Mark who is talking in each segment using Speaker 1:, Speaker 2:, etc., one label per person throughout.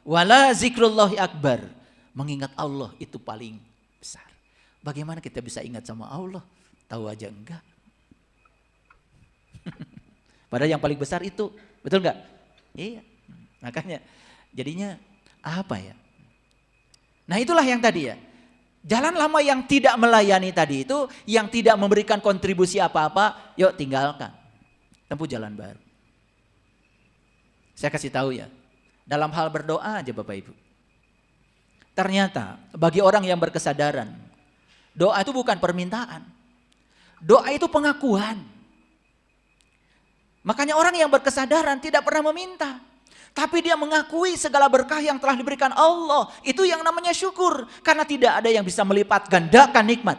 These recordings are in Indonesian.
Speaker 1: Wala zikrullahi akbar. Mengingat Allah itu paling besar. Bagaimana kita bisa ingat sama Allah? Tahu aja enggak. Padahal yang paling besar itu, betul enggak? Iya. Makanya jadinya apa ya? Nah itulah yang tadi ya. Jalan lama yang tidak melayani tadi itu, yang tidak memberikan kontribusi apa-apa, yuk tinggalkan. Tempuh jalan baru. Saya kasih tahu ya. Dalam hal berdoa aja Bapak Ibu. Ternyata bagi orang yang berkesadaran, doa itu bukan permintaan. Doa itu pengakuan. Makanya orang yang berkesadaran tidak pernah meminta. Tapi dia mengakui segala berkah yang telah diberikan Allah. Itu yang namanya syukur. Karena tidak ada yang bisa melipat gandakan nikmat.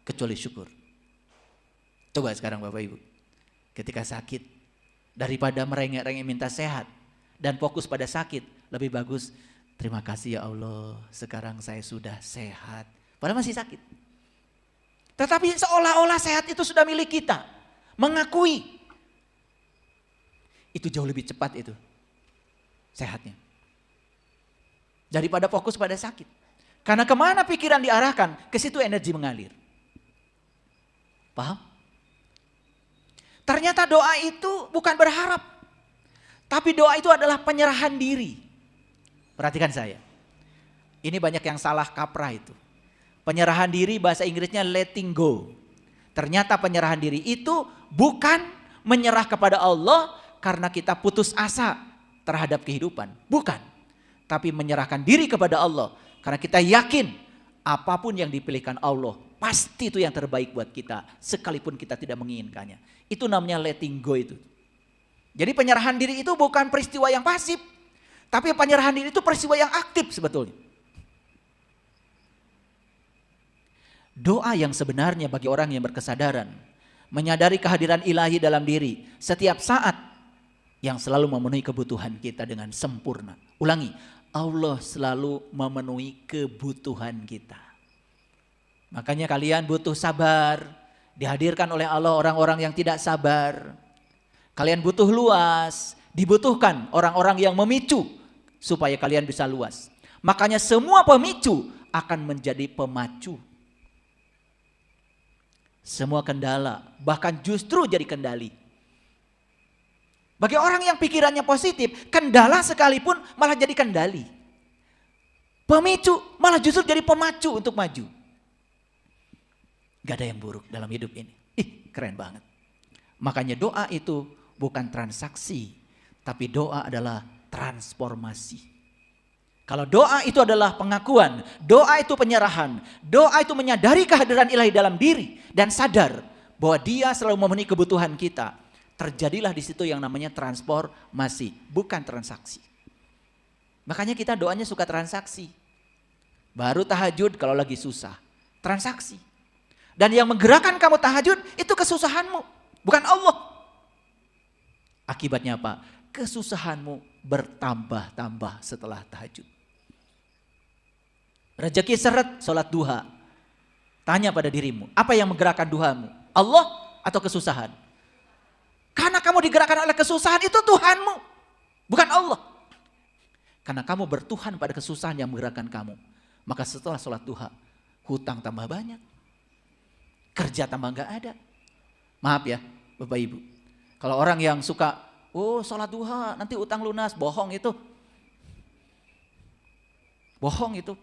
Speaker 1: Kecuali syukur. Coba sekarang Bapak Ibu. Ketika sakit. Daripada merengek-rengek minta sehat. Dan fokus pada sakit. Lebih bagus. Terima kasih ya Allah. Sekarang saya sudah sehat. Padahal masih sakit. Tetapi seolah-olah sehat itu sudah milik kita. Mengakui. Itu jauh lebih cepat itu. Sehatnya. Daripada fokus pada sakit. Karena kemana pikiran diarahkan, ke situ energi mengalir. Paham? Ternyata doa itu bukan berharap. Tapi doa itu adalah penyerahan diri. Perhatikan saya. Ini banyak yang salah kaprah itu. Penyerahan diri bahasa Inggrisnya letting go. Ternyata penyerahan diri itu bukan menyerah kepada Allah karena kita putus asa terhadap kehidupan. Bukan. Tapi menyerahkan diri kepada Allah. Karena kita yakin apapun yang dipilihkan Allah. Pasti itu yang terbaik buat kita. Sekalipun kita tidak menginginkannya. Itu namanya letting go itu. Jadi penyerahan diri itu bukan peristiwa yang pasif. Tapi penyerahan diri itu peristiwa yang aktif sebetulnya. Doa yang sebenarnya bagi orang yang berkesadaran. Menyadari kehadiran ilahi dalam diri. Setiap saat. Yang selalu memenuhi kebutuhan kita dengan sempurna. Ulangi, Allah selalu memenuhi kebutuhan kita. Makanya kalian butuh sabar. Dihadirkan oleh Allah orang-orang yang tidak sabar. Kalian butuh luas. Dibutuhkan orang-orang yang memicu. Supaya kalian bisa luas. Makanya semua pemicu akan menjadi pemacu. Semua kendala bahkan justru jadi kendali. Bagi orang yang pikirannya positif, kendala sekalipun malah jadi kendali. Pemicu malah justru jadi pemacu untuk maju. Gak ada yang buruk dalam hidup ini. Keren banget. Makanya doa itu bukan transaksi, tapi doa adalah transformasi. Kalau doa itu adalah pengakuan, doa itu penyerahan, doa itu menyadari kehadiran ilahi dalam diri dan sadar bahwa dia selalu memenuhi kebutuhan kita. Terjadilah di situ yang namanya transformasi, bukan transaksi. Makanya kita doanya suka transaksi. Baru tahajud kalau lagi susah, transaksi. Dan yang menggerakkan kamu tahajud itu kesusahanmu, bukan Allah. Akibatnya apa? Kesusahanmu bertambah-tambah setelah tahajud. Rezeki seret, sholat duha. Tanya pada dirimu, apa yang menggerakkan duhamu? Allah atau kesusahan? Karena kamu digerakkan oleh kesusahan itu Tuhanmu. Bukan Allah. Karena kamu bertuhan pada kesusahan yang menggerakkan kamu. Maka setelah sholat duha, hutang tambah banyak. Kerja tambah gak ada. Maaf ya Bapak Ibu. Kalau orang yang suka, sholat duha nanti utang lunas. Bohong itu. Bohong itu.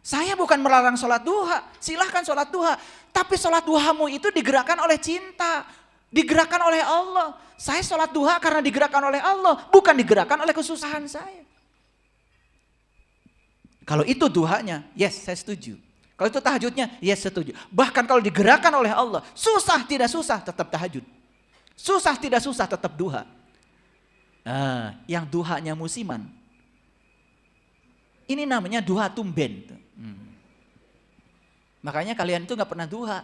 Speaker 1: Saya bukan melarang sholat duha, silahkan sholat duha. Tapi sholat duhamu itu digerakkan oleh cinta, digerakkan oleh Allah. Saya sholat duha karena digerakkan oleh Allah, bukan digerakkan oleh kesusahan saya. Kalau itu duhanya, yes saya setuju. Kalau itu tahajudnya, yes setuju. Bahkan kalau digerakkan oleh Allah, susah tidak susah tetap tahajud. Susah tidak susah tetap duha. Yang duhanya musiman. Ini namanya duha tumben. Makanya kalian itu gak pernah duha.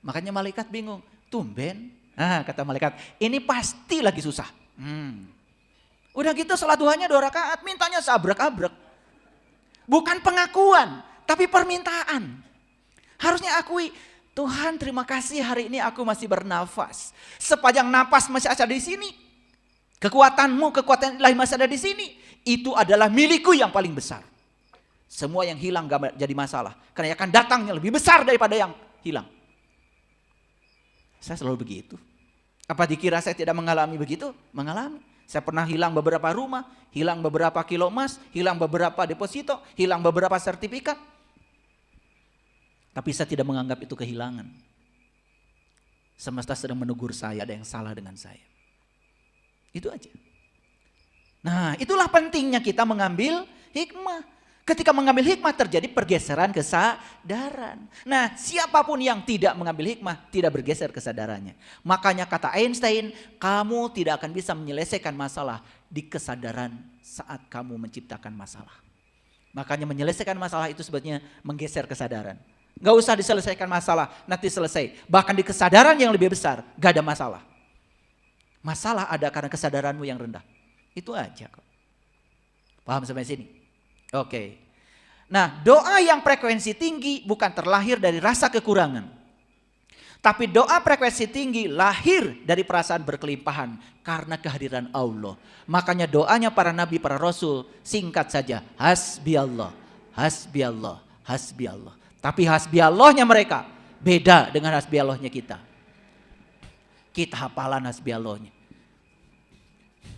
Speaker 1: Makanya malaikat bingung. Tumben? Kata malaikat, ini pasti lagi susah. Udah gitu sholat duhanya 2 rakaat, mintanya seabrek-abrek. Bukan pengakuan, tapi permintaan. Harusnya akui, Tuhan terima kasih hari ini aku masih bernafas. Sepanjang napas masih ada di sini. Kekuatanmu, kekuatan ilahi masih ada di sini. Itu adalah milikku yang paling besar. Semua yang hilang gak jadi masalah. Karena yang akan datangnya lebih besar daripada yang hilang. Saya selalu begitu. Apa dikira saya tidak mengalami begitu? Mengalami. Saya pernah hilang beberapa rumah, hilang beberapa kilo emas, hilang beberapa deposito, hilang beberapa sertifikat. Tapi saya tidak menganggap itu kehilangan. Semesta sedang menegur saya, ada yang salah dengan saya. Itu aja. Nah, itulah pentingnya kita mengambil hikmah. Ketika mengambil hikmah terjadi pergeseran kesadaran. Nah, siapapun yang tidak mengambil hikmah tidak bergeser kesadarannya. Makanya kata Einstein, kamu tidak akan bisa menyelesaikan masalah di kesadaran saat kamu menciptakan masalah. Makanya menyelesaikan masalah itu sebetulnya menggeser kesadaran. Gak usah diselesaikan masalah, nanti selesai. Bahkan di kesadaran yang lebih besar, gak ada masalah. Masalah ada karena kesadaranmu yang rendah. Itu aja kok. Paham sampai sini? Oke. Nah, doa yang frekuensi tinggi bukan terlahir dari rasa kekurangan. Tapi doa frekuensi tinggi lahir dari perasaan berkelimpahan karena kehadiran Allah. Makanya doanya para nabi, para rasul singkat saja. Hasbi Allah, hasbi Allah, hasbi Allah. Tapi hasbi Allahnya mereka beda dengan hasbi Allahnya kita. Kita hafalan hasbi Allahnya.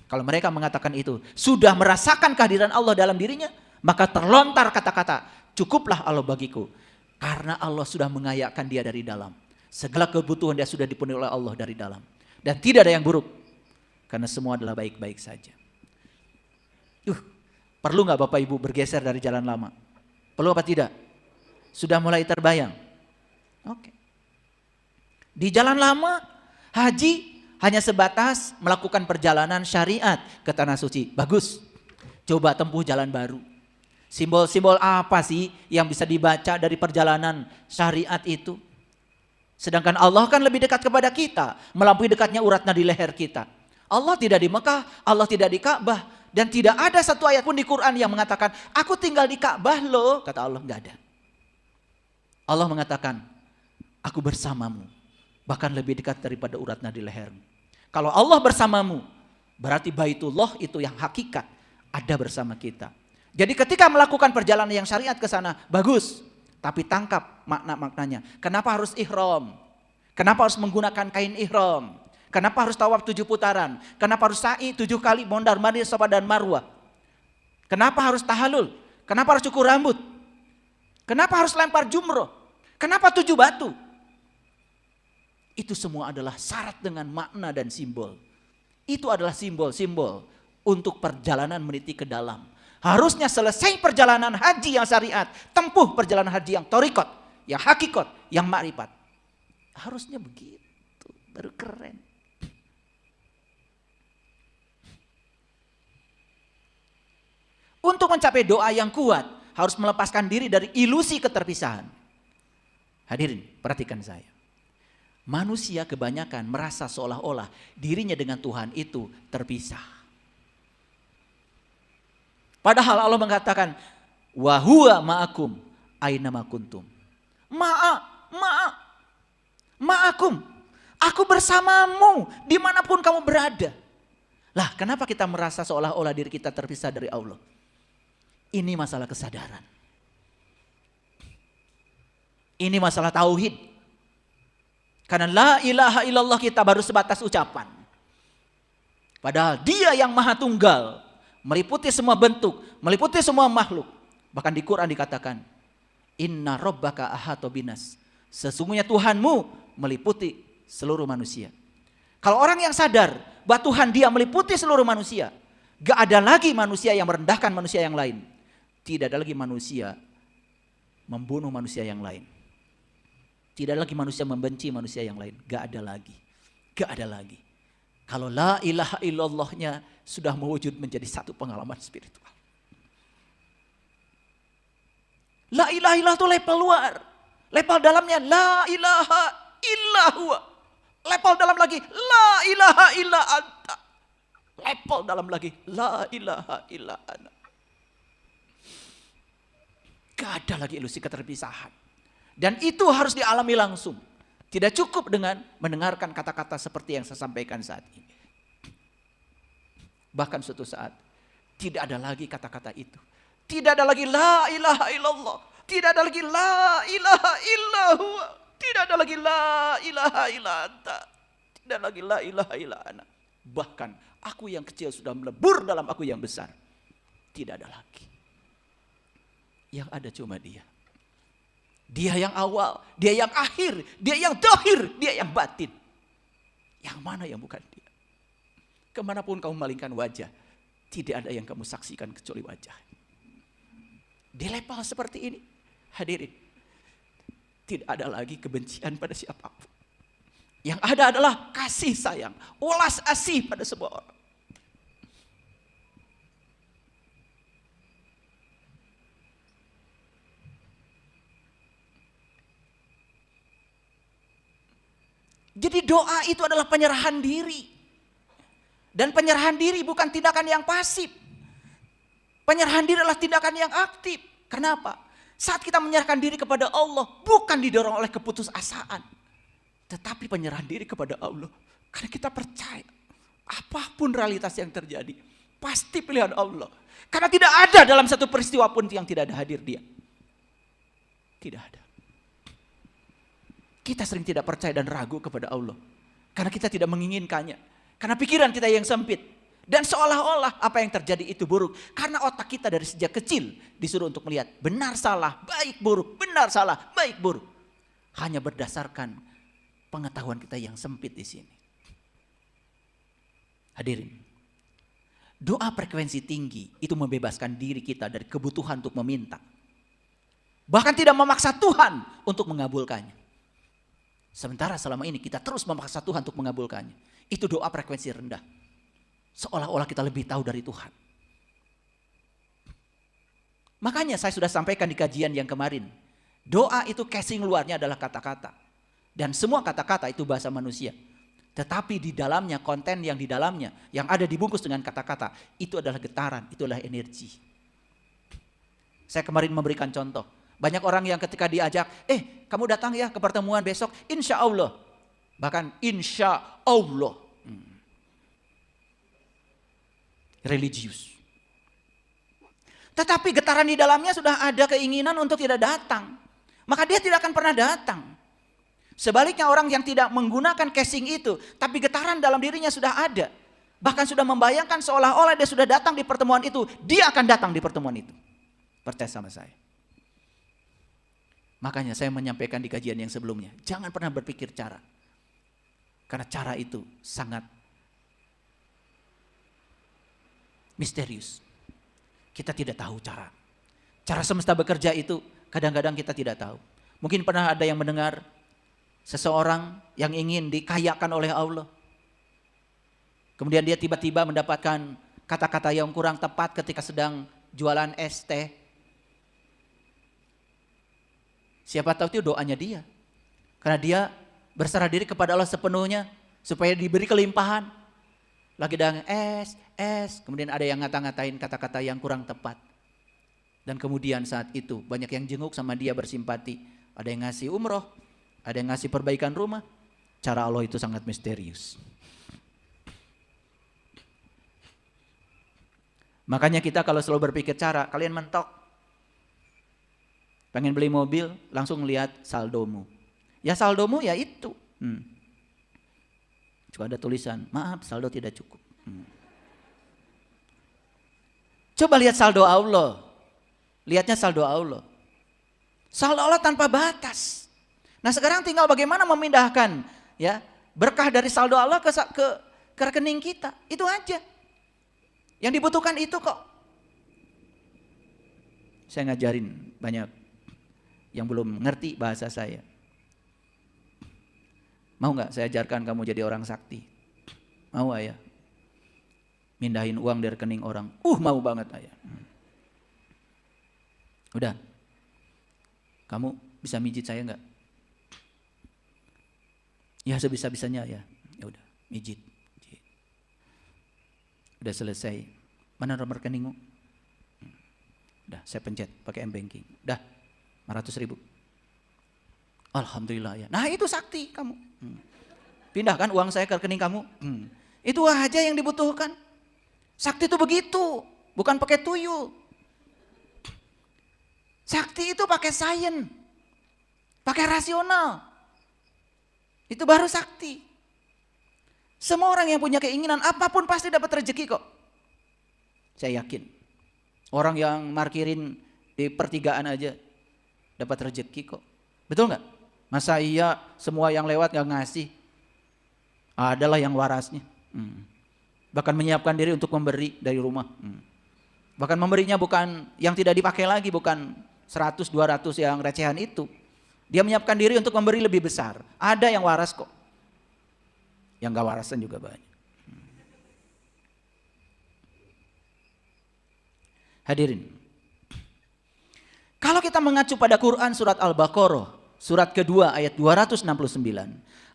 Speaker 1: Kalau mereka mengatakan itu, sudah merasakan kehadiran Allah dalam dirinya, maka terlontar kata-kata, cukuplah Allah bagiku. Karena Allah sudah mengayakkan dia dari dalam. Segala kebutuhan dia sudah dipenuhi oleh Allah dari dalam. Dan tidak ada yang buruk. Karena semua adalah baik-baik saja. Perlu gak Bapak Ibu bergeser dari jalan lama? Perlu apa tidak? Sudah mulai terbayang? Oke. Di jalan lama, haji hanya sebatas melakukan perjalanan syariat ke tanah suci. Bagus. Coba tempuh jalan baru. Simbol-simbol apa sih yang bisa dibaca dari perjalanan syariat itu? Sedangkan Allah kan lebih dekat kepada kita, melampaui dekatnya urat nadi leher kita. Allah tidak di Mekah, Allah tidak di Ka'bah, dan tidak ada satu ayat pun di Quran yang mengatakan, aku tinggal di Ka'bah loh, kata Allah, enggak ada. Allah mengatakan, aku bersamamu, bahkan lebih dekat daripada urat nadi lehermu. Kalau Allah bersamamu, berarti Baitullah itu yang hakikat ada bersama kita. Jadi ketika melakukan perjalanan yang syariat ke sana, bagus. Tapi tangkap makna-maknanya. Kenapa harus ihram? Kenapa harus menggunakan kain ihram? Kenapa harus tawaf 7 putaran? Kenapa harus sa'i 7 kali mondar mandir Safa dan Marwah? Kenapa harus tahallul? Kenapa harus cukur rambut? Kenapa harus lempar jumroh? Kenapa 7 batu? Itu semua adalah syarat dengan makna dan simbol. Itu adalah simbol-simbol untuk perjalanan meniti ke dalam. Harusnya selesai perjalanan haji yang syariat, tempuh perjalanan haji yang torikot, yang hakikot, yang makrifat. Harusnya begitu, baru keren. Untuk mencapai doa yang kuat, harus melepaskan diri dari ilusi keterpisahan. Hadirin, perhatikan saya. Manusia kebanyakan merasa seolah-olah dirinya dengan Tuhan itu terpisah. Padahal Allah mengatakan, wa huwa ma'akum aina ma kuntum. Ma'akum. Aku bersamamu dimanapun kamu berada. Lah, kenapa kita merasa seolah-olah diri kita terpisah dari Allah? Ini masalah kesadaran. Ini masalah tauhid. Karena la ilaha illallah kita baru sebatas ucapan. Padahal dia yang maha tunggal, meliputi semua bentuk, meliputi semua makhluk. Bahkan di Quran dikatakan, inna rabbaka ahata binas. Sesungguhnya Tuhanmu meliputi seluruh manusia. Kalau orang yang sadar bahwa Tuhan dia meliputi seluruh manusia, gak ada lagi manusia yang merendahkan manusia yang lain. Tidak ada lagi manusia membunuh manusia yang lain. Tidak ada lagi manusia membenci manusia yang lain. Gak ada lagi. Gak ada lagi. Kalau la ilaha illallahnya sudah mewujud menjadi satu pengalaman spiritual. La ilaha illallah itu level luar. Level dalamnya la ilaha illallah. Level dalam lagi la ilaha illa anta. Level dalam lagi la ilaha illa ana. Gak ada lagi ilusi keterpisahan. Dan itu harus dialami langsung. Tidak cukup dengan mendengarkan kata-kata seperti yang saya sampaikan saat ini. Bahkan suatu saat tidak ada lagi kata-kata itu. Tidak ada lagi la ilaha illallah. Tidak ada lagi la ilaha illahu. Tidak ada lagi la ilaha illa anta. Tidak lagi la ilaha illa ana. Bahkan aku yang kecil sudah melebur dalam aku yang besar. Tidak ada lagi. Yang ada cuma dia. Dia yang awal, dia yang akhir, dia yang dohir, dia yang batin. Yang mana yang bukan dia? Kemanapun kamu malingkan wajah, tidak ada yang kamu saksikan kecuali wajah. Di level seperti ini, hadirin, tidak ada lagi kebencian pada siapapun. Yang ada adalah kasih sayang, ulas asih pada sebuah orang. Jadi doa itu adalah penyerahan diri. Dan penyerahan diri bukan tindakan yang pasif. Penyerahan diri adalah tindakan yang aktif. Kenapa? Saat kita menyerahkan diri kepada Allah, bukan didorong oleh keputusasaan. Tetapi penyerahan diri kepada Allah. Karena kita percaya, apapun realitas yang terjadi, pasti pilihan Allah. Karena tidak ada dalam satu peristiwa pun yang tidak ada hadir dia. Tidak ada. Kita sering tidak percaya dan ragu kepada Allah. Karena kita tidak menginginkannya. Karena pikiran kita yang sempit. Dan seolah-olah apa yang terjadi itu buruk. Karena otak kita dari sejak kecil disuruh untuk melihat benar salah, baik buruk, benar salah, baik buruk. Hanya berdasarkan pengetahuan kita yang sempit di sini. Hadirin. Doa frekuensi tinggi itu membebaskan diri kita dari kebutuhan untuk meminta. Bahkan tidak memaksa Tuhan untuk mengabulkannya. Sementara selama ini kita terus memaksa Tuhan untuk mengabulkannya. Itu doa frekuensi rendah. Seolah-olah kita lebih tahu dari Tuhan. Makanya saya sudah sampaikan di kajian yang kemarin. Doa itu casing luarnya adalah kata-kata. Dan semua kata-kata itu bahasa manusia. Tetapi di dalamnya, konten yang di dalamnya, yang ada dibungkus dengan kata-kata, itu adalah getaran, itu adalah energi. Saya kemarin memberikan contoh. Banyak orang yang ketika diajak, kamu datang ya ke pertemuan besok, insya Allah. Bahkan insya Allah. Religius. Tetapi getaran di dalamnya sudah ada keinginan untuk tidak datang. Maka dia tidak akan pernah datang. Sebaliknya orang yang tidak menggunakan casing itu, tapi getaran dalam dirinya sudah ada. Bahkan sudah membayangkan seolah-olah dia sudah datang di pertemuan itu, dia akan datang di pertemuan itu. Percaya sama saya. Makanya saya menyampaikan di kajian yang sebelumnya, jangan pernah berpikir cara. Karena cara itu sangat misterius. Kita tidak tahu cara. Cara semesta bekerja itu kadang-kadang kita tidak tahu. Mungkin pernah ada yang mendengar seseorang yang ingin dikayakan oleh Allah. Kemudian dia tiba-tiba mendapatkan kata-kata yang kurang tepat ketika sedang jualan es teh. Siapa tahu itu doanya dia. Karena dia berserah diri kepada Allah sepenuhnya supaya diberi kelimpahan. Lagi dengan es. Kemudian ada yang ngata-ngatain kata-kata yang kurang tepat. Dan kemudian saat itu banyak yang jenguk sama dia, bersimpati. Ada yang ngasih umroh, ada yang ngasih perbaikan rumah. Cara Allah itu sangat misterius. Makanya kita kalau selalu berpikir cara, kalian mentok. Pengen beli mobil, langsung lihat saldomu. Ya saldomu ya itu. Cuma ada tulisan, maaf saldo tidak cukup. Coba lihat saldo Allah. Lihatnya saldo Allah. Saldo Allah tanpa batas. Nah sekarang tinggal bagaimana memindahkan ya berkah dari saldo Allah ke rekening kita. Itu aja. Yang dibutuhkan itu kok. Saya ngajarin banyak yang belum ngerti bahasa saya. Mau gak saya ajarkan kamu jadi orang sakti? Mau ayah? Mindahin uang dari rekening orang. Mau banget ayah. Udah. Kamu bisa mijit saya gak? Ya sebisa-bisanya ya. Ya udah, mijit. Udah selesai. Mana nomor rekeningmu? Udah, saya pencet pakai M-Banking. Udah, 500.000. Alhamdulillah ya. Nah itu sakti kamu. Pindahkan uang saya ke rekening kamu. Itu aja yang dibutuhkan. Sakti itu begitu, bukan pakai tuyul. Sakti itu pakai sains, pakai rasional. Itu baru sakti. Semua orang yang punya keinginan apapun pasti dapat rezeki kok. Saya yakin. Orang yang markirin di pertigaan aja dapat rezeki kok. Betul nggak? Masa iya semua yang lewat nggak ngasih? Adalah yang warasnya. Bahkan menyiapkan diri untuk memberi dari rumah. Bahkan memberinya bukan yang tidak dipakai lagi, bukan 100, 200 yang recehan itu. Dia menyiapkan diri untuk memberi lebih besar. Ada yang waras kok. Yang gak warasan juga banyak. Hadirin. Kalau kita mengacu pada Quran surat Al-Baqarah, surat kedua ayat 269.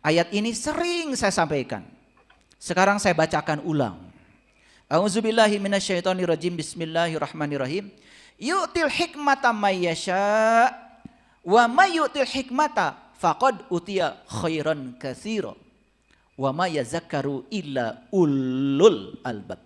Speaker 1: Ayat ini sering saya sampaikan. Sekarang saya bacakan ulang. A'udzubillahi minasyaitonirrajim. Bismillahirrahmanirrahim. Yu'til hikmata may yasha wa may yu'til hikmata faqad utiya khairan katsira wa may yazakkaru illa ulul albab.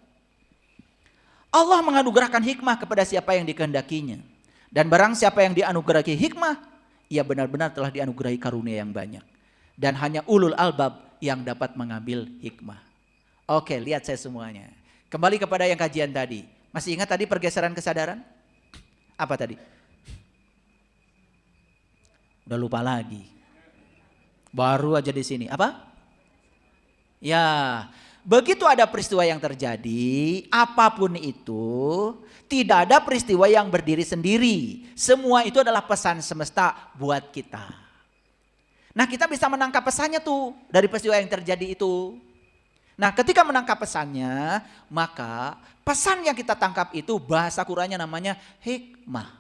Speaker 1: Allah menganugerahkan hikmah kepada siapa yang dikehendakinya, dan barang siapa yang dianugerahi hikmah, ia benar-benar telah dianugerahi karunia yang banyak, dan hanya ulul albab yang dapat mengambil hikmah. Oke, lihat saya semuanya. Kembali kepada yang kajian tadi. Masih ingat tadi pergeseran kesadaran? Apa tadi? Udah lupa lagi. Baru aja di sini. Apa? Ya, begitu ada peristiwa yang terjadi, apapun itu, tidak ada peristiwa yang berdiri sendiri. Semua itu adalah pesan semesta buat kita. Nah, kita bisa menangkap pesannya tuh dari peristiwa yang terjadi itu. Nah, ketika menangkap pesannya, maka pesan yang kita tangkap itu bahasa Qur'annya namanya hikmah.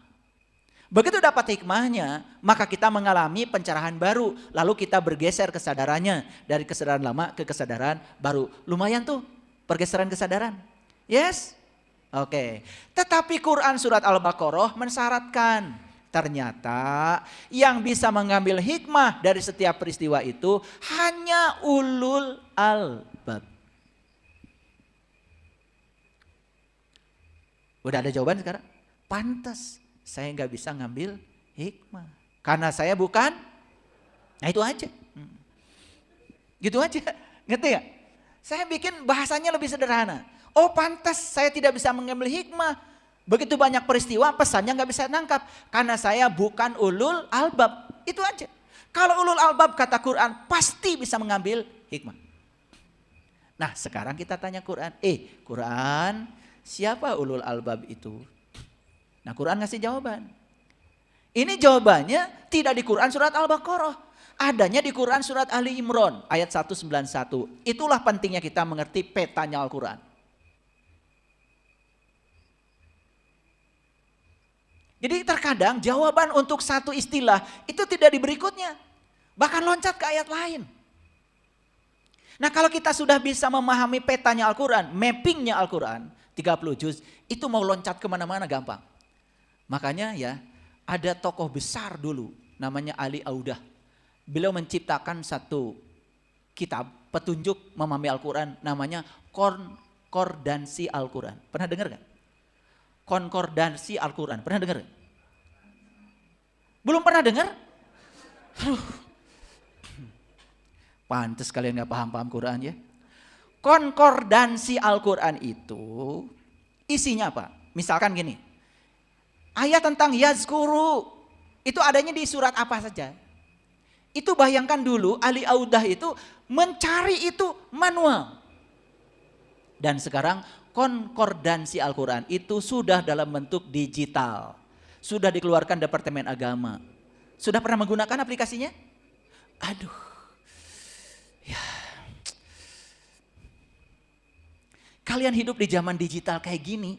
Speaker 1: Begitu dapat hikmahnya, maka kita mengalami pencerahan baru. Lalu kita bergeser kesadarannya dari kesadaran lama ke kesadaran baru. Lumayan tuh pergeseran kesadaran. Yes? Oke. Tetapi Quran surat Al-Baqarah mensyaratkan, ternyata yang bisa mengambil hikmah dari setiap peristiwa itu hanya ulul albab. Udah ada jawaban sekarang? Pantas saya nggak bisa ngambil hikmah karena saya bukan. Nah itu aja. Gitu aja. Ngerti ya? Saya bikin bahasanya lebih sederhana. Oh pantas saya tidak bisa mengambil hikmah. Begitu banyak peristiwa pesannya nggak bisa nangkap karena saya bukan ulul albab. Itu aja. Kalau ulul albab kata Quran pasti bisa mengambil hikmah. Nah sekarang kita tanya Quran. Quran, siapa ulul albab itu? Nah Quran ngasih jawaban. Ini jawabannya tidak di Quran surat Al-Baqarah. Adanya di Quran surat Ali Imran ayat 191. Itulah pentingnya kita mengerti petanya Al-Quran. Jadi terkadang jawaban untuk satu istilah itu tidak di berikutnya. Bahkan loncat ke ayat lain. Nah kalau kita sudah bisa memahami petanya Al-Quran, mappingnya Al-Quran, 30 juz, itu mau loncat kemana-mana gampang. Makanya ya ada tokoh besar dulu namanya Ali Audah. Beliau menciptakan satu kitab petunjuk memahami Al-Quran namanya Konkordansi Al-Quran. Pernah dengar gak? Konkordansi Al-Quran. Pernah dengar gak? Belum pernah dengar? Pantes kalian gak paham-paham Quran ya. Konkordansi Al-Quran itu isinya apa? Misalkan gini. Ayat tentang yazkuru itu adanya di surat apa saja? Itu bayangkan dulu Ali Audah itu mencari itu manual. Dan sekarang konkordansi Al-Quran itu sudah dalam bentuk digital. Sudah dikeluarkan Departemen Agama. Sudah pernah menggunakan aplikasinya? Aduh. Ya. Kalian hidup di zaman digital kayak gini.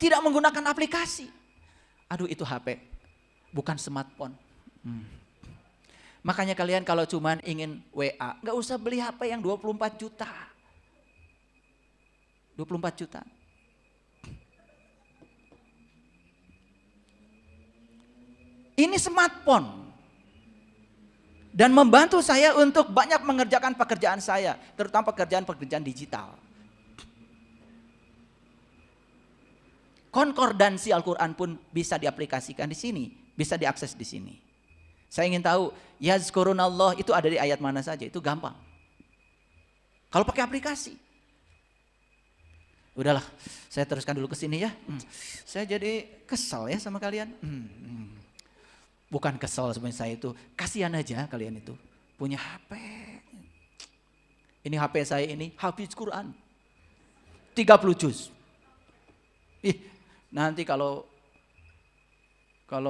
Speaker 1: Tidak menggunakan aplikasi. Aduh itu HP. Bukan smartphone. Makanya kalian kalau cuman ingin WA. Gak usah beli HP yang 24 juta. 24 juta. Ini smartphone. Dan membantu saya untuk banyak mengerjakan pekerjaan saya, terutama pekerjaan-pekerjaan digital. Konkordansi Al-Quran pun bisa diaplikasikan di sini, bisa diakses di sini. Saya ingin tahu, yazkurunallah itu ada di ayat mana saja, itu gampang. Kalau pakai aplikasi. Udahlah, saya teruskan dulu ke sini ya. Saya jadi kesal ya sama kalian. Bukan kesal sebenarnya saya itu, kasihan aja kalian itu. Punya HP. Ini HP saya ini, hafiz Quran. 30 juz. Nanti kalau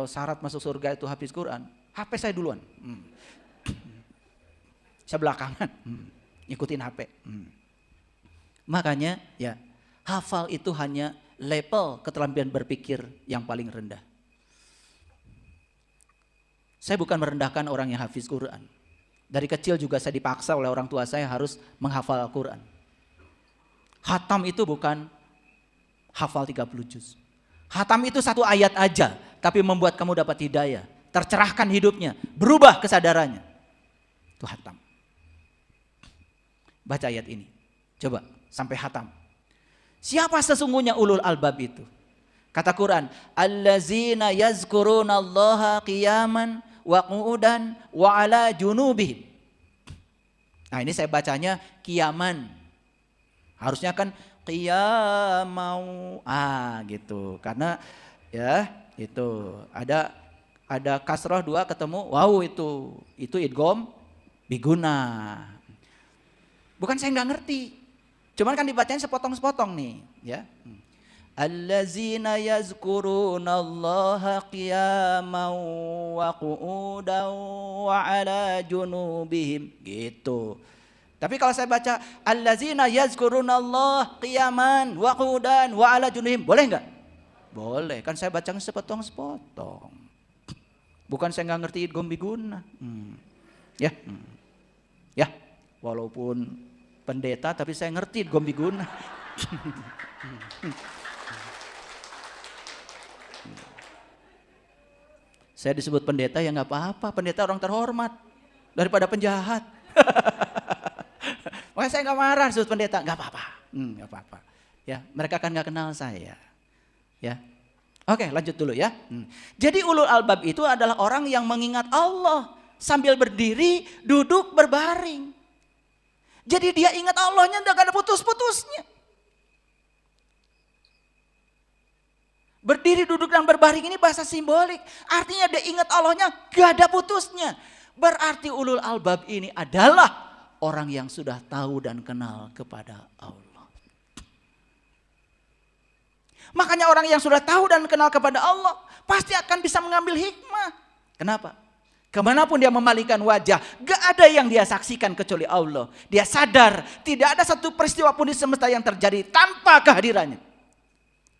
Speaker 1: syarat masuk surga itu hafiz Quran, HP saya duluan. Saya belakangan. Ikutin HP. Makanya ya, hafal itu hanya level keterampilan berpikir yang paling rendah. Saya bukan merendahkan orang yang hafiz Quran. Dari kecil juga saya dipaksa oleh orang tua saya harus menghafal Al-Quran. Khatam itu bukan hafal 30 juz. Khatam itu satu ayat aja, tapi membuat kamu dapat hidayah, tercerahkan hidupnya, berubah kesadarannya. Itu khatam. Baca ayat ini. Coba sampai khatam. Siapa sesungguhnya ulul albab itu? Kata Quran, allazina yazkurunallaha qiyaman wa qu'udan wa ala junubihim. Nah, ini saya bacanya qiyaman. Harusnya kan qiyamau gitu. Karena ya itu ada kasroh 2 ketemu wow itu idgham biguna. Bukan saya nggak ngerti. Cuman kan dibacain sepotong-sepotong nih, ya. Allazina yazkurunallaha qiyaman wa qu'udan wa ala junubihim gitu. Tapi kalau saya baca allazina yazkurunallaha qiyaman wa qu'udan wa ala junubihim, boleh enggak? Boleh, kan saya bacanya sepotong-sepotong. Bukan saya nggak ngerti idgham biguna. Ya. Ya, walaupun pendeta tapi saya ngerti idgham biguna. Saya disebut pendeta ya nggak apa-apa, pendeta orang terhormat daripada penjahat. Makanya saya nggak marah disebut pendeta, nggak apa-apa, nggak apa-apa. Ya, mereka kan nggak kenal saya. Ya, oke lanjut dulu ya. Jadi ulul albab itu adalah orang yang mengingat Allah sambil berdiri, duduk, berbaring. Jadi dia ingat Allahnya gak ada putus-putusnya. Berdiri, duduk, dan berbaring ini bahasa simbolik. Artinya dia ingat Allahnya gak ada putusnya. Berarti ulul albab ini adalah orang yang sudah tahu dan kenal kepada Allah. Makanya orang yang sudah tahu dan kenal kepada Allah pasti akan bisa mengambil hikmah. Kenapa? Kemanapun dia memalingkan wajah, gak ada yang dia saksikan kecuali Allah. Dia sadar tidak ada satu peristiwa pun di semesta yang terjadi tanpa kehadirannya.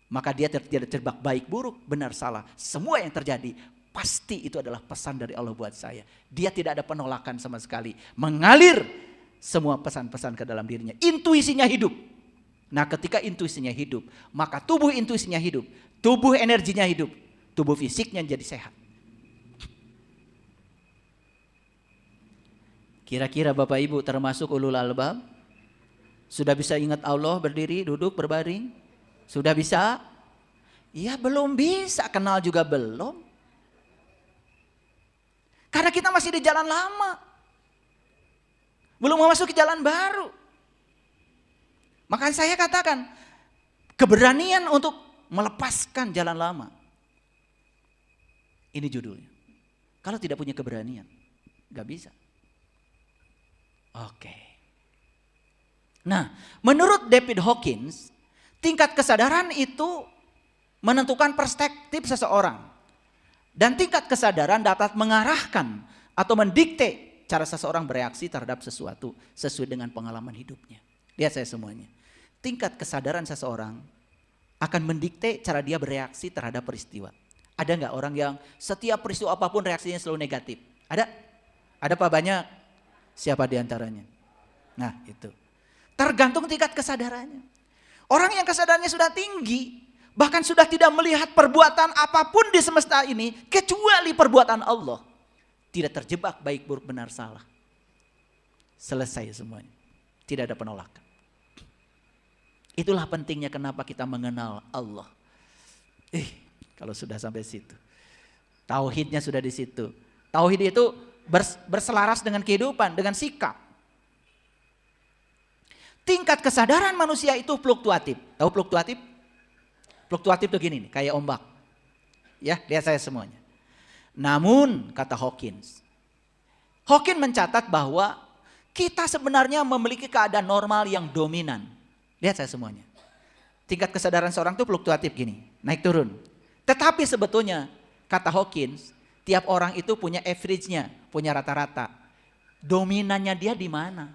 Speaker 1: Maka dia tidak terjebak baik buruk, benar salah. Semua yang terjadi pasti itu adalah pesan dari Allah buat saya. Dia tidak ada penolakan sama sekali. Mengalir semua pesan-pesan ke dalam dirinya. Intuisinya hidup. Nah, ketika intuisinya hidup, maka tubuh intuisinya hidup. Tubuh energinya hidup. Tubuh fisiknya jadi sehat. Kira-kira Bapak Ibu termasuk ulul albab? Sudah bisa ingat Allah berdiri, duduk, berbaring? Sudah bisa? Ya belum bisa, kenal juga belum. Karena kita masih di jalan lama. Belum memasuki jalan baru. Makanya saya katakan, keberanian untuk melepaskan jalan lama. Ini judulnya. Kalau tidak punya keberanian, gak bisa. Oke. Nah, menurut David Hawkins, tingkat kesadaran itu menentukan perspektif seseorang. Dan tingkat kesadaran dapat mengarahkan atau mendikte cara seseorang bereaksi terhadap sesuatu sesuai dengan pengalaman hidupnya. Lihat saya semuanya. Tingkat kesadaran seseorang akan mendikte cara dia bereaksi terhadap peristiwa. Ada nggak orang yang setiap peristiwa apapun reaksinya selalu negatif? Ada? Ada apa banyak? Siapa di antaranya? Nah itu. Tergantung tingkat kesadarannya. Orang yang kesadarannya sudah tinggi, bahkan sudah tidak melihat perbuatan apapun di semesta ini, kecuali perbuatan Allah. Tidak terjebak baik buruk benar salah. Selesai semuanya. Tidak ada penolakan. Itulah pentingnya kenapa kita mengenal Allah. Kalau sudah sampai situ. Tauhidnya sudah di situ. Tauhid itu berselaras dengan kehidupan, dengan sikap. Tingkat kesadaran manusia itu fluktuatif. Tahu fluktuatif? Fluktuatif itu gini nih, kayak ombak. Ya, lihat saya semuanya. Namun, kata Hawkins mencatat bahwa kita sebenarnya memiliki keadaan normal yang dominan. Lihat saya semuanya. Tingkat kesadaran seorang itu fluktuatif gini, naik turun. Tetapi sebetulnya, kata Hawkins, tiap orang itu punya average-nya, punya rata-rata. Dominannya dia di mana?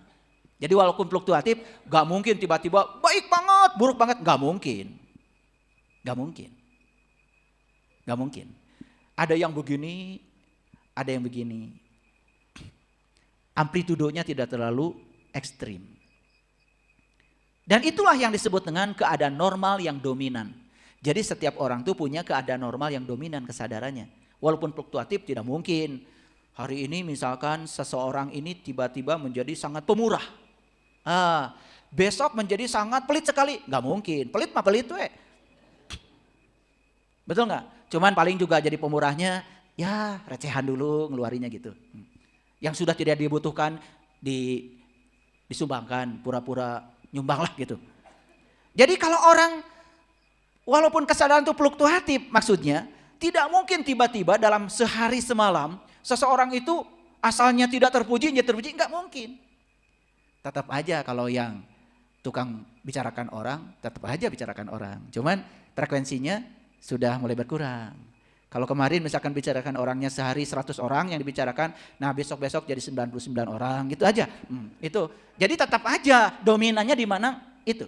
Speaker 1: Jadi walaupun fluktuatif, gak mungkin tiba-tiba baik banget, buruk banget. Gak mungkin. Gak mungkin. Gak mungkin. Ada yang begini, ada yang begini. Amplitudonya tidak terlalu ekstrim. Dan itulah yang disebut dengan keadaan normal yang dominan. Jadi setiap orang tuh punya keadaan normal yang dominan kesadarannya. Walaupun fluktuatif tidak mungkin. Hari ini misalkan seseorang ini tiba-tiba menjadi sangat pemurah. Besok menjadi sangat pelit sekali. Gak mungkin, pelit mah pelit tuh. Betul gak? Cuman paling juga jadi pemurahnya ya recehan dulu ngeluarinya gitu. Yang sudah tidak dibutuhkan disumbangkan, pura-pura nyumbang lah gitu. Jadi kalau orang walaupun kesadaran itu fluktuatif maksudnya tidak mungkin tiba-tiba dalam sehari semalam seseorang itu asalnya tidak terpuji, jadi terpuji, enggak mungkin. Tetap aja kalau yang tukang bicarakan orang, tetap aja bicarakan orang. Cuman frekuensinya sudah mulai berkurang. Kalau kemarin misalkan bicarakan orangnya sehari 100 orang yang dibicarakan, nah besok-besok jadi 99 orang gitu aja. Itu. Jadi tetap aja dominannya di mana itu.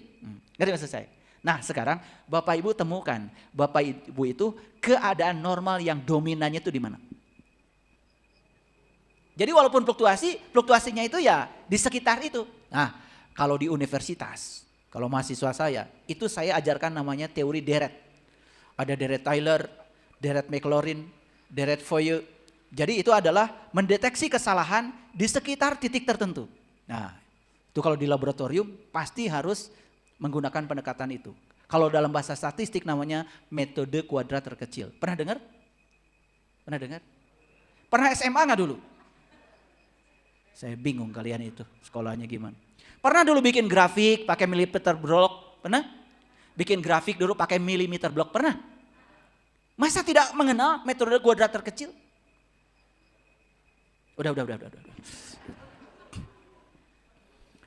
Speaker 1: Ngerti maksud saya? Nah sekarang Bapak Ibu temukan, Bapak Ibu itu keadaan normal yang dominannya itu di mana? Jadi walaupun fluktuasinya itu ya di sekitar itu. Nah kalau di universitas, kalau mahasiswa saya, itu saya ajarkan namanya teori deret. Ada deret Tyler, deret McLaurin, deret Foyer. Jadi itu adalah mendeteksi kesalahan di sekitar titik tertentu. Nah itu kalau di laboratorium pasti harus menggunakan pendekatan itu. Kalau dalam bahasa statistik namanya metode kuadrat terkecil. Pernah dengar? Pernah dengar? Pernah SMA nggak dulu? Saya bingung kalian itu sekolahnya gimana. Pernah dulu bikin grafik pakai millimeter block? Pernah? Bikin grafik dulu pakai millimeter block? Pernah? Masa tidak mengenal metode kuadrat terkecil? Udah.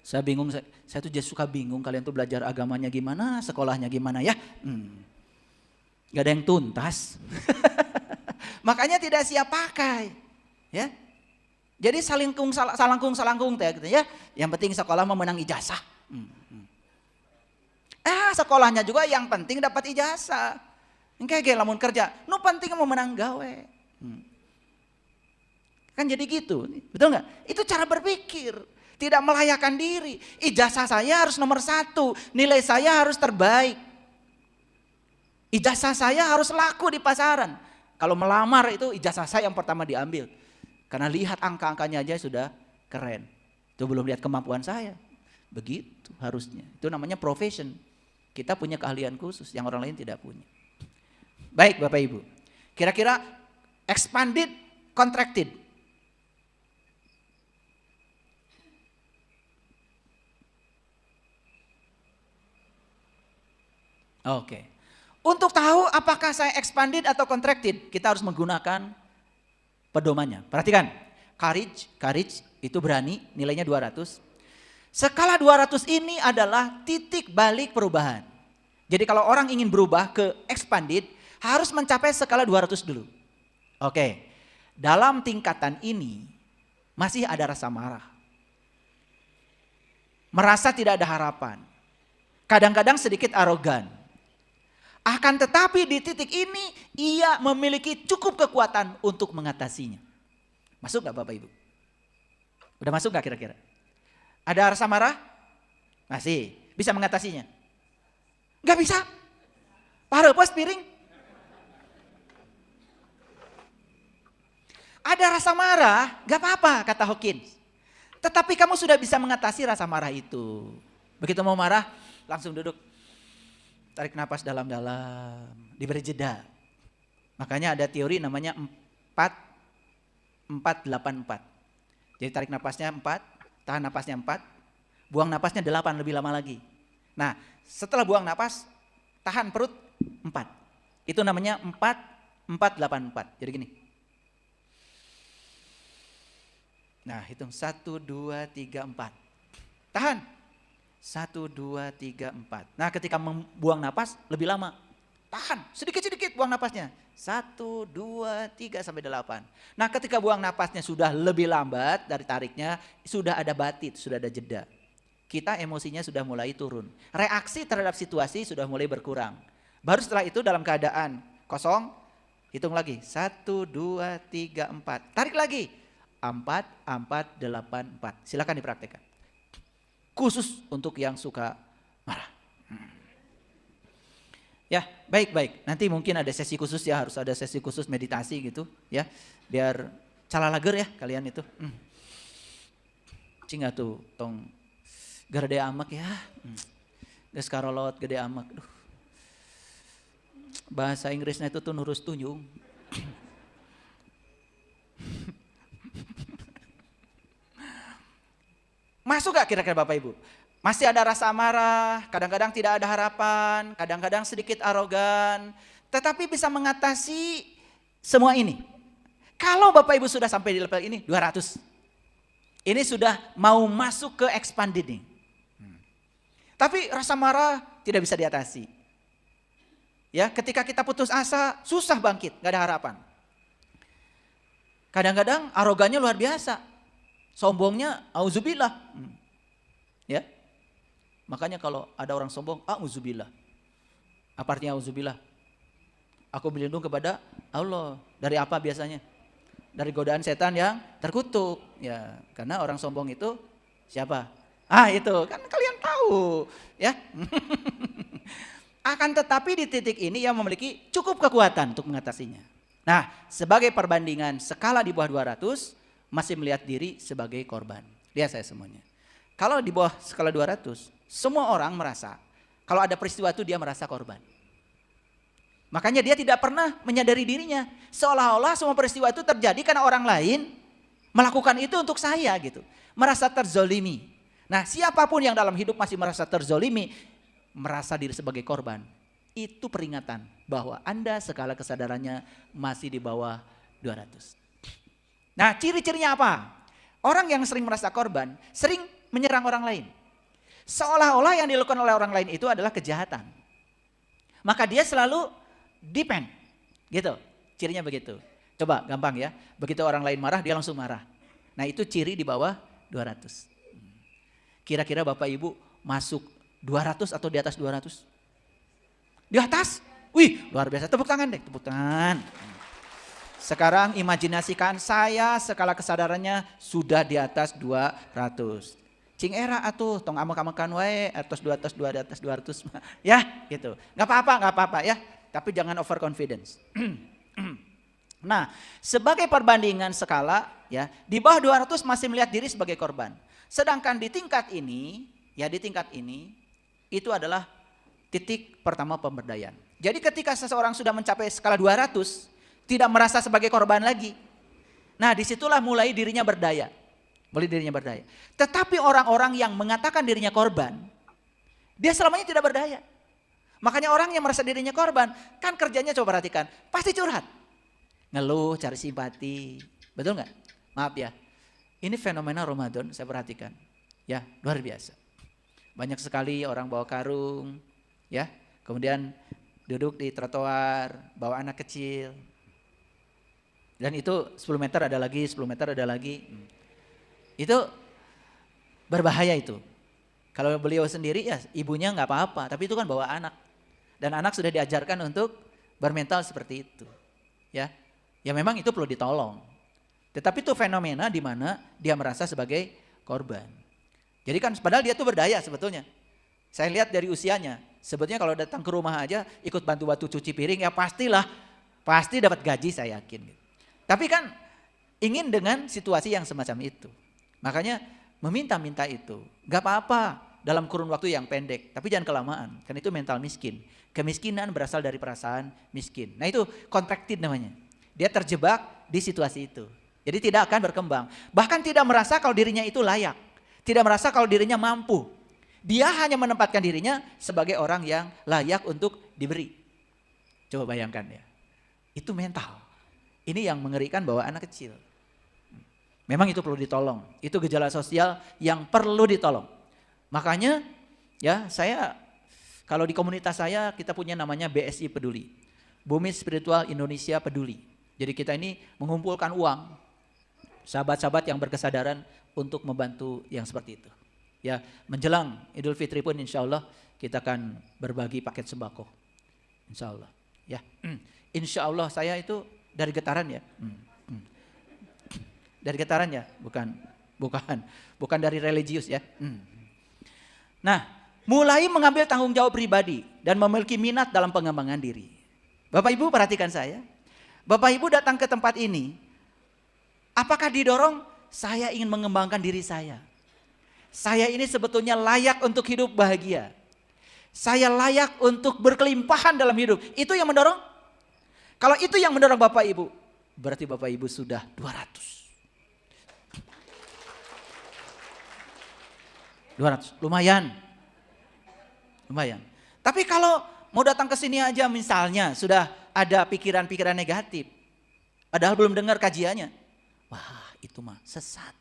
Speaker 1: Saya bingung, saya tuh jadi suka bingung kalian tuh belajar agamanya gimana, sekolahnya gimana ya. Gak ada yang tuntas. Makanya tidak siap pakai. Ya. Jadi salangkung gitu ya. Yang penting sekolah memenang ijazah. Sekolahnya juga yang penting dapat ijazah. Kayak lamun kerja, nu penting memenang gawe. Kan jadi gitu, betul nggak? Itu cara berpikir, tidak melayakkan diri. Ijazah saya harus nomor 1, nilai saya harus terbaik. Ijazah saya harus laku di pasaran. Kalau melamar itu ijazah saya yang pertama diambil. Karena lihat angka-angkanya aja sudah keren. Itu belum lihat kemampuan saya. Begitu harusnya. Itu namanya profession. Kita punya keahlian khusus yang orang lain tidak punya. Baik Bapak Ibu. Kira-kira expanded, contracted. Oke. Untuk tahu apakah saya expanded atau contracted, kita harus menggunakan pedomannya. Perhatikan. Courage itu berani, nilainya 200. Skala 200 ini adalah titik balik perubahan. Jadi kalau orang ingin berubah ke expanded, harus mencapai skala 200 dulu. Oke. Dalam tingkatan ini masih ada rasa marah. Merasa tidak ada harapan. Kadang-kadang sedikit arogan. Akan tetapi di titik ini ia memiliki cukup kekuatan untuk mengatasinya. Masuk gak Bapak Ibu? Udah masuk gak kira-kira? Ada rasa marah? Masih. Bisa mengatasinya? Gak bisa. Parepos piring. Ada rasa marah, gak apa-apa kata Hawkins. Tetapi kamu sudah bisa mengatasi rasa marah itu. Begitu mau marah, langsung duduk. Tarik napas dalam-dalam, diberi jeda. Makanya ada teori namanya 4-4-8-4. Jadi tarik napasnya 4, tahan napasnya 4, buang napasnya 8 lebih lama lagi. Nah setelah buang napas, tahan perut 4. Itu namanya 4-4-8-4. Jadi gini. Nah hitung 1, 2, 3, 4. Tahan. 1, 2, 3, 4. Nah ketika membuang napas lebih lama. Tahan, sedikit-sedikit buang napasnya. 1, 2, 3 sampai 8. Nah ketika buang napasnya sudah lebih lambat dari tariknya, sudah ada batit, sudah ada jeda. Kita emosinya sudah mulai turun. Reaksi terhadap situasi sudah mulai berkurang. Baru setelah itu dalam keadaan kosong, hitung lagi. 1, 2, 3, 4. Tarik lagi. 4, 4, 8, 4. Silakan dipraktekkan. Khusus untuk yang suka marah. Ya, baik-baik. Nanti mungkin ada sesi khusus ya, harus ada sesi khusus meditasi gitu ya. Biar calalager ya kalian itu. Cing tuh tong gede amak ya. Geus karolot gede amak. Duh. Bahasa Inggrisnya itu tuh nurus tunjung. Masuk gak kira-kira Bapak Ibu? Masih ada rasa marah, kadang-kadang tidak ada harapan, kadang-kadang sedikit arogan. Tetapi bisa mengatasi semua ini. Kalau Bapak Ibu sudah sampai di level ini, 200. Ini sudah mau masuk ke expanding. Tapi rasa marah tidak bisa diatasi. Ya, ketika kita putus asa, susah bangkit, gak ada harapan. Kadang-kadang arogannya luar biasa. Sombongnya auzubillah. Ya. Makanya kalau ada orang sombong, auzubillah. Apa artinya auzubillah? Aku berlindung kepada Allah. Dari apa biasanya? Dari godaan setan yang terkutuk. Ya, karena orang sombong itu siapa? Itu kan kalian tahu, ya. Akan tetapi di titik ini ia memiliki cukup kekuatan untuk mengatasinya. Nah, sebagai perbandingan skala di bawah 200, masih melihat diri sebagai korban. Lihat saya semuanya. Kalau di bawah skala 200, semua orang merasa kalau ada peristiwa itu dia merasa korban. Makanya dia tidak pernah menyadari dirinya. Seolah-olah semua peristiwa itu terjadi karena orang lain melakukan itu untuk saya gitu. Merasa terzolimi. Nah siapapun yang dalam hidup masih merasa terzolimi, merasa diri sebagai korban. Itu peringatan bahwa Anda skala kesadarannya masih di bawah 200. Nah ciri-cirinya apa? Orang yang sering merasa korban, sering menyerang orang lain. Seolah-olah yang dilakukan oleh orang lain itu adalah kejahatan. Maka dia selalu depend, gitu. Cirinya begitu. Coba gampang ya, begitu orang lain marah dia langsung marah. Nah itu ciri di bawah 200. Kira-kira Bapak Ibu masuk 200 atau di atas 200? Di atas? Wih luar biasa, tepuk tangan deh, tepuk tangan. Sekarang imajinasikan saya skala kesadarannya sudah di atas 200. Cing era atuh tong amak-amakan wae atas 200 ya gitu. Enggak apa-apa ya, tapi jangan overconfidence. Nah, sebagai perbandingan skala ya, di bawah 200 masih melihat diri sebagai korban. Sedangkan di tingkat ini itu adalah titik pertama pemberdayaan. Jadi ketika seseorang sudah mencapai skala 200, tidak merasa sebagai korban lagi. Nah disitulah mulai dirinya berdaya. Tetapi orang-orang yang mengatakan dirinya korban, dia selamanya tidak berdaya. Makanya orang yang merasa dirinya korban, kan kerjanya coba perhatikan, pasti curhat. Ngeluh, cari simpati. Betul gak? Maaf ya, ini fenomena Ramadan saya perhatikan. Ya luar biasa. Banyak sekali orang bawa karung, ya, kemudian duduk di trotoar, bawa anak kecil. Dan itu 10 meter ada lagi, 10 meter ada lagi. Itu berbahaya itu. Kalau beliau sendiri ya ibunya gak apa-apa, tapi itu kan bawa anak. Dan anak sudah diajarkan untuk bermental seperti itu. Ya memang itu perlu ditolong. Tetapi itu fenomena di mana dia merasa sebagai korban. Jadi kan padahal dia tuh berdaya sebetulnya. Saya lihat dari usianya, sebetulnya kalau datang ke rumah aja ikut bantu-bantu cuci piring ya pasti dapat gaji saya yakin. Tapi kan ingin dengan situasi yang semacam itu. Makanya meminta-minta itu gak apa-apa dalam kurun waktu yang pendek, tapi jangan kelamaan, karena itu mental miskin. Kemiskinan berasal dari perasaan miskin. Nah itu contracted namanya. Dia terjebak di situasi itu. Jadi tidak akan berkembang. Bahkan tidak merasa kalau dirinya itu layak. Tidak merasa kalau dirinya mampu. Dia hanya menempatkan dirinya sebagai orang yang layak untuk diberi. Coba bayangkan ya. Itu mental. Ini yang mengerikan bahwa anak kecil. Memang itu perlu ditolong. Itu gejala sosial yang perlu ditolong. Makanya ya saya kalau di komunitas saya kita punya namanya BSI Peduli. Bumi Spiritual Indonesia Peduli. Jadi kita ini mengumpulkan uang sahabat-sahabat yang berkesadaran untuk membantu yang seperti itu. Ya, menjelang Idul Fitri pun insya Allah kita akan berbagi paket sembako. Insya Allah. Ya, insya Allah saya itu dari getaran ya. Dari getaran ya, bukan dari religius ya. Nah, mulai mengambil tanggung jawab pribadi dan memiliki minat dalam pengembangan diri. Bapak Ibu perhatikan saya. Bapak Ibu datang ke tempat ini, apakah didorong saya ingin mengembangkan diri saya? Saya ini sebetulnya layak untuk hidup bahagia. Saya layak untuk berkelimpahan dalam hidup. Itu yang mendorong? Kalau itu yang mendorong Bapak Ibu, berarti Bapak Ibu sudah 200. 200, lumayan. Tapi kalau mau datang ke sini aja misalnya sudah ada pikiran-pikiran negatif, padahal belum dengar kajiannya, wah itu mah sesat.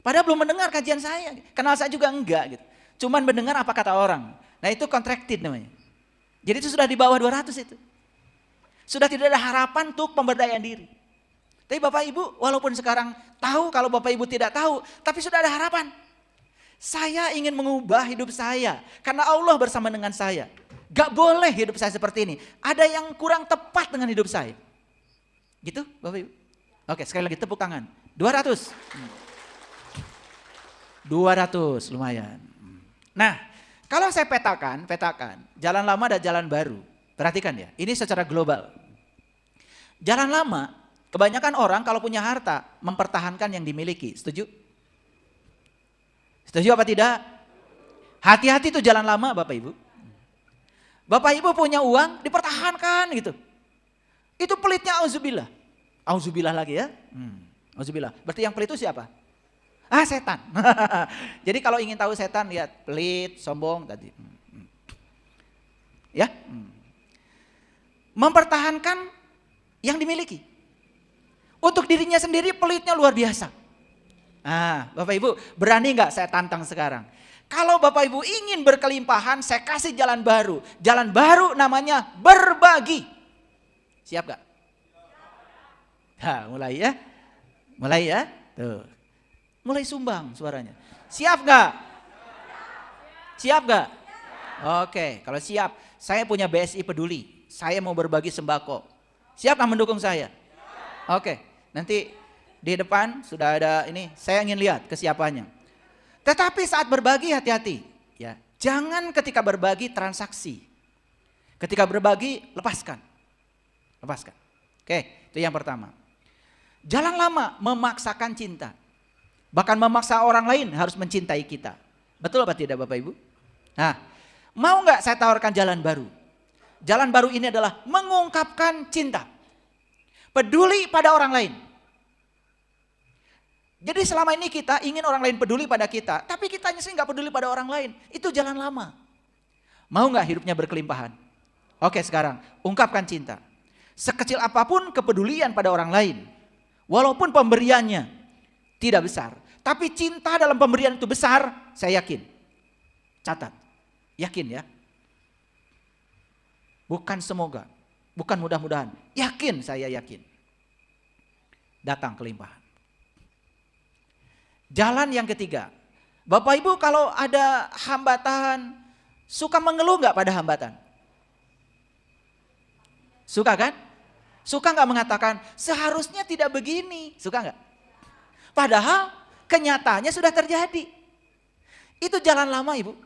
Speaker 1: Padahal belum mendengar kajian saya, kenal saya juga enggak gitu. Cuman mendengar apa kata orang. Nah itu contracted namanya. Jadi itu sudah di bawah 200 itu. Sudah tidak ada harapan untuk pemberdayaan diri. Tapi Bapak Ibu walaupun sekarang tahu, kalau Bapak Ibu tidak tahu, tapi sudah ada harapan. Saya ingin mengubah hidup saya karena Allah bersama dengan saya. Gak boleh hidup saya seperti ini. Ada yang kurang tepat dengan hidup saya. Gitu Bapak Ibu? Oke, sekali lagi tepuk tangan. 200. 200 lumayan. Nah, kalau saya petakan jalan lama dan jalan baru. Perhatikan ya, ini secara global. Jalan lama, kebanyakan orang kalau punya harta mempertahankan yang dimiliki. Setuju? Setuju apa tidak? Hati-hati tuh jalan lama Bapak Ibu. Bapak Ibu punya uang dipertahankan gitu. Itu pelitnya auzubillah. Auzubillah lagi ya. Auzubillah. Berarti yang pelit itu siapa? Setan. Jadi kalau ingin tahu setan lihat pelit, sombong tadi. Ya. Mempertahankan yang dimiliki. Untuk dirinya sendiri pelitnya luar biasa. Bapak Ibu berani nggak saya tantang sekarang? Kalau Bapak Ibu ingin berkelimpahan, saya kasih jalan baru. Jalan baru namanya berbagi. Siap gak? Mulai ya. Tuh. Mulai sumbang suaranya. Siap gak? Siap gak? Oke, kalau siap, saya punya BSI Peduli. Saya mau berbagi sembako. Siap gak mendukung saya? Oke, nanti di depan sudah ada ini, saya ingin lihat kesiapannya. Tetapi saat berbagi hati-hati, ya. Jangan ketika berbagi transaksi. Ketika berbagi lepaskan. Oke, itu yang pertama. Jalan lama memaksakan cinta. Bahkan memaksa orang lain harus mencintai kita. Betul apa tidak Bapak Ibu? Nah, mau nggak saya tawarkan jalan baru? Jalan baru ini adalah mengungkapkan cinta. Peduli pada orang lain. Jadi selama ini kita ingin orang lain peduli pada kita, tapi kitanya sih nggak peduli pada orang lain. Itu jalan lama. Mau nggak hidupnya berkelimpahan? Oke, sekarang ungkapkan cinta. Sekecil apapun kepedulian pada orang lain, walaupun pemberiannya tidak besar, tapi cinta dalam pemberian itu besar, saya yakin. Catat, yakin ya. Bukan semoga, bukan mudah-mudahan, saya yakin. Datang kelimpahan. Jalan yang ketiga, Bapak Ibu kalau ada hambatan, suka mengeluh nggak pada hambatan? Suka kan? Suka nggak mengatakan seharusnya tidak begini, suka nggak? Padahal kenyataannya sudah terjadi. Itu jalan lama Ibu.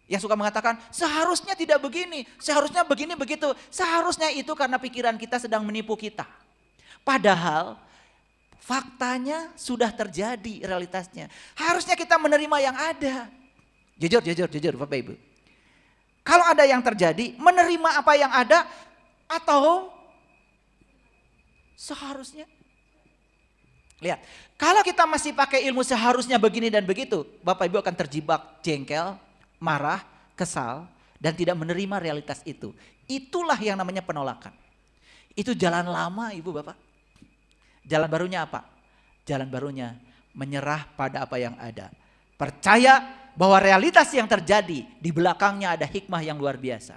Speaker 1: Yang suka mengatakan seharusnya tidak begini, seharusnya begini begitu. Seharusnya itu karena pikiran kita sedang menipu kita. Padahal faktanya sudah terjadi realitasnya. Harusnya kita menerima yang ada. Jujur Bapak Ibu. Kalau ada yang terjadi, menerima apa yang ada atau seharusnya. Lihat, kalau kita masih pakai ilmu seharusnya begini dan begitu, Bapak Ibu akan terjebak jengkel, marah, kesal, dan tidak menerima realitas itu. Itulah yang namanya penolakan. Itu jalan lama Ibu Bapak. Jalan barunya apa? Jalan barunya menyerah pada apa yang ada. Percaya bahwa realitas yang terjadi di belakangnya ada hikmah yang luar biasa.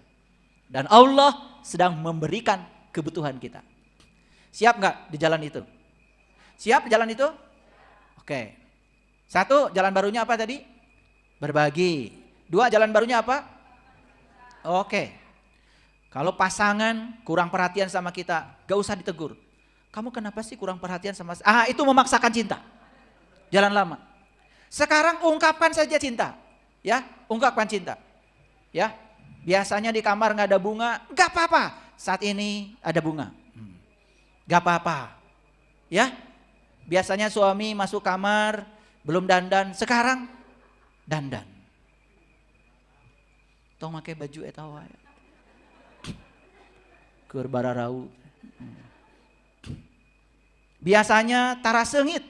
Speaker 1: Dan Allah sedang memberikan kebutuhan kita. Siap nggak di jalan itu? Siap di jalan itu? Oke. 1, jalan barunya apa tadi? Berbagi. 2, jalan barunya apa? Oke. Kalau pasangan kurang perhatian sama kita, gak usah ditegur. Kamu kenapa sih kurang perhatian sama saya? Itu memaksakan cinta. Jalan lama. Sekarang ungkapkan saja cinta. Ya, ungkapkan cinta. Ya. Biasanya di kamar nggak ada bunga, nggak apa-apa. Saat ini ada bunga. Nggak apa-apa. Ya. Biasanya suami masuk kamar belum dandan, sekarang dandan. Tong make baju eta wae. Keur bararau. Biasanya tara seungit.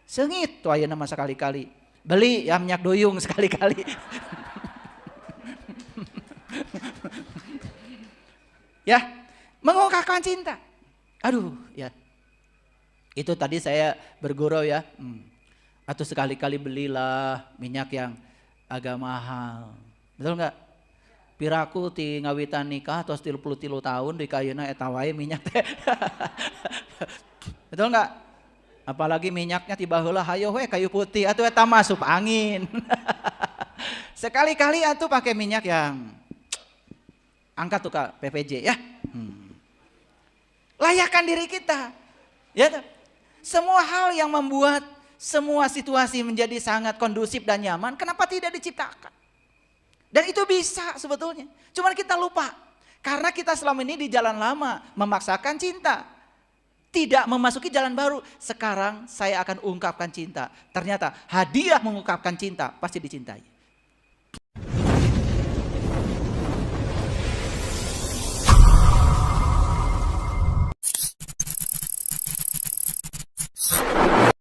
Speaker 1: Seungit tuh ayeuna mah sekali-kali. Beli ya minyak duyung sekali-kali. Ya, mengungkapkan cinta. Aduh, ya. Itu tadi saya bergurau ya. Atau sekali-kali belilah minyak yang agak mahal. Betul enggak? Piraku ti ngawitan nikah tos 33 tahun di kayuna eta wae minyak teh. Betul enggak? Apalagi minyaknya tiba heula hayo we kayu putih atuh eta mah sup angin. Sekali-kali atuh pakai minyak yang angkat tuh Kak PPJ ya. Layakkan diri kita. Ya. Semua hal yang membuat semua situasi menjadi sangat kondusif dan nyaman, kenapa tidak diciptakan? Dan itu bisa sebetulnya. Cuman kita lupa. Karena kita selama ini di jalan lama memaksakan cinta. Tidak memasuki jalan baru. Sekarang saya akan ungkapkan cinta. Ternyata hadiah mengungkapkan cinta pasti dicintai.